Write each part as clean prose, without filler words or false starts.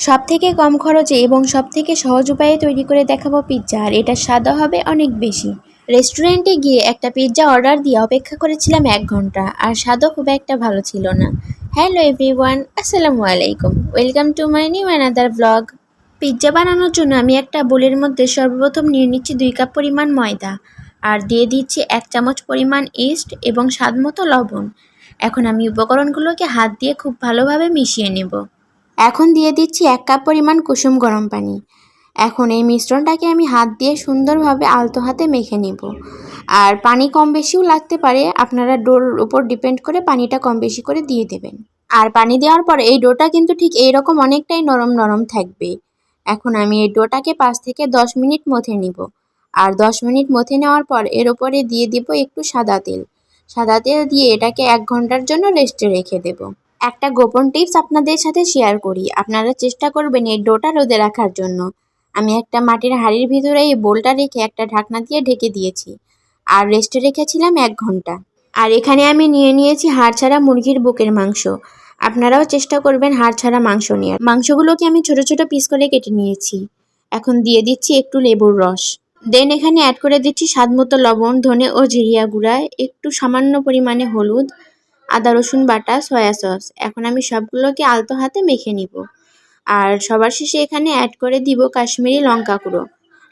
সবথেকে কম খরচে এবং সবথেকে সহজ উপায়ে তৈরি করে দেখাবো পিৎজা, আর এটার স্বাদও হবে অনেক বেশি। রেস্টুরেন্টে গিয়ে একটা পিৎজা অর্ডার দিয়ে অপেক্ষা করেছিলাম 1 ঘন্টা, আর স্বাদও খুব একটা ভালো ছিল না। হ্যালো এভরিওয়ান, আসসালামু আলাইকুম, welcome to my new another blog. Pizza বানানোর জন্য আমি একটা বোলের মধ্যে সর্বপ্রথম নিয়ে নিচ্ছি 2 কাপ পরিমাণ ময়দা, আর দিয়ে দিচ্ছি 1 চামচ পরিমাণ ইস্ট এবং স্বাদ মতো লবণ। এখন আমি উপকরণগুলোকে হাত দিয়ে খুব ভালোভাবে মিশিয়ে নেব। এখন দিয়ে দিচ্ছি 1 কাপ পরিমাণ কুসুম গরম পানি। এখন এই মিশ্রণটাকে আমি হাত দিয়ে সুন্দরভাবে আলতো হাতে মেখে নিব। আর পানি কম বেশিও লাগতে পারে, আপনারা ডোর উপর ডিপেন্ড করে পানিটা কম বেশি করে দিয়ে দেবেন। আর পানি দেওয়ার পর এই ডোটা কিন্তু ঠিক এইরকম অনেকটাই নরম নরম থাকবে। এখন আমি এই ডোটাকে 5 থেকে 10 মিনিট মথে নিব। আর 10 মিনিট মথে নেওয়ার পর এর উপরে দিয়ে দিব একটু সাদা তেল। সাদা তেল দিয়ে এটাকে 1 ঘন্টার জন্য রেস্টে রেখে দেব। একটা গোপন টিপস আপনাদের সাথে শেয়ার করি, আপনারা চেষ্টা করবেন এই ডোটা রোদে রাখার জন্য। আমি একটা মাটির হাঁড়ির ভিতরে এই বোলটা রেখে একটা ঢাকনা দিয়ে ঢেকে দিয়েছি, আর রেস্টে রেখেছিলাম 1 ঘন্টা। আর এখানে আমি নিয়ে নিয়েছি হাড় ছাড়া মুরগির বুকের মাংস। আপনারাও চেষ্টা করবেন হাড় ছাড়া মাংস নেওয়ার। মাংসগুলোকে আমি ছোট ছোট পিস করে কেটে নিয়েছি। এখন দিয়ে দিচ্ছি একটু লেবুর রস। দেন এখানে অ্যাড করে দিচ্ছি স্বাদ মতো লবণ, ধনে ও জিরিয়া গুঁড়া, একটু সামান্য পরিমাণে হলুদ, আদা রসুন বাটা, সয়া সস। এখন আমি সবগুলোকে আলতো হাতে মেখে নিব। আর সবার শেষে এখানে অ্যাড করে দিব কাশ্মীরি লঙ্কা গুঁড়ো।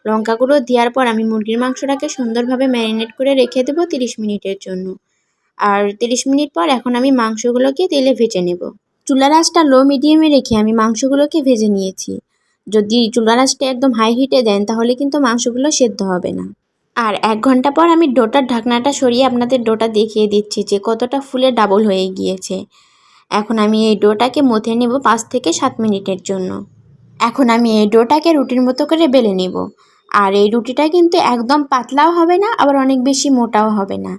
লঙ্কা গুঁড়ো দেওয়ার পর আমি মুরগির মাংসটাকে সুন্দরভাবে ম্যারিনেট করে রেখে দেবো 30 মিনিটের জন্য। আর 30 মিনিট পর এখন আমি মাংসগুলোকে তেলে ভেজে নেব। চুলার আঁচটা লো মিডিয়ামে রেখে আমি মাংসগুলোকে ভেজে নিয়েছি। যদি চুলার আঁচটা একদম হাই হিটে দেন তাহলে কিন্তু মাংসগুলো সেদ্ধ হবে না। আর 1 ঘন্টা পর আমি ডোটার ঢাকনাটা সরিয়ে আপনাদের ডোটা দেখিয়ে দিচ্ছি যে কতটা ফুলে ডাবল হয়ে গিয়েছে। এখন আমি এই ডোটাকে মথে নেব 5 থেকে 7 মিনিটের জন্য। এখন আমি এই ডোটাকে রুটির মতো করে বেলে নেব। আর এই রুটিটা কিন্তু একদম পাতলাও হবে না, আবার অনেক বেশি মোটাও হবে না।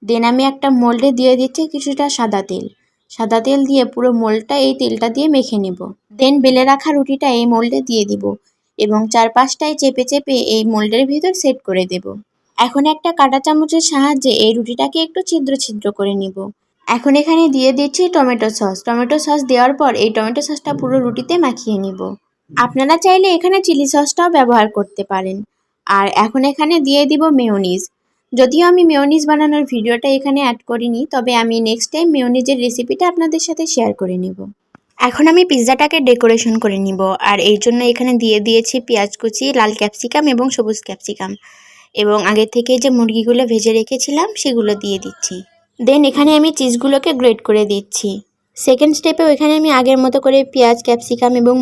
দেন আমি একটা মোল্ডে দিয়ে দিচ্ছি কিছুটা সাদা তেল। সাদা তেল দিয়ে পুরো মোল্ডটা এই তেলটা দিয়ে মেখে নেব। দেন বেলে রাখা রুটিটা এই মোল্ডে দিয়ে দিব এবং 4-5টায় চেপে চেপে এই মোল্ডের ভিতর সেট করে দেব। এখন একটা কাঁটা চামচের সাহায্যে এই রুটিটাকে একটু ছিদ্র ছিদ্র করে নিব। এখন এখানে দিয়ে দিচ্ছি টমেটো সস। টমেটো সস দেওয়ার পর এই টমেটো সসটা পুরো রুটিতে মাখিয়ে নিব। আপনারা চাইলে এখানে চিলি সসটাও ব্যবহার করতে পারেন। আর এখন এখানে দিয়ে দিব মেয়োনিজ। যদিও আমি মেয়োনিজ বানানোর ভিডিওটা এখানে অ্যাড করিনি, তবে আমি নেক্সট টাইম মেয়োনিজের রেসিপিটা আপনাদের সাথে শেয়ার করে নেব। এখন আমি পিৎজাটাকে ডেকোরেশন করে নিব, আর এই জন্য এখানে দিয়ে দিয়েছি পেঁয়াজ কুচি, লাল ক্যাপসিকাম এবং সবুজ ক্যাপসিকাম, এবং আগে থেকে যে মুরগিগুলো ভেজে রেখেছিলাম সেগুলো দিয়ে দিচ্ছি। দেন এখানে আমি চিজগুলোকে গ্রেট করে দিচ্ছি। সেকেন্ড স্টেপেও এখানে আমি আগের মতো করে পেঁয়াজ, ক্যাপসিকাম এবং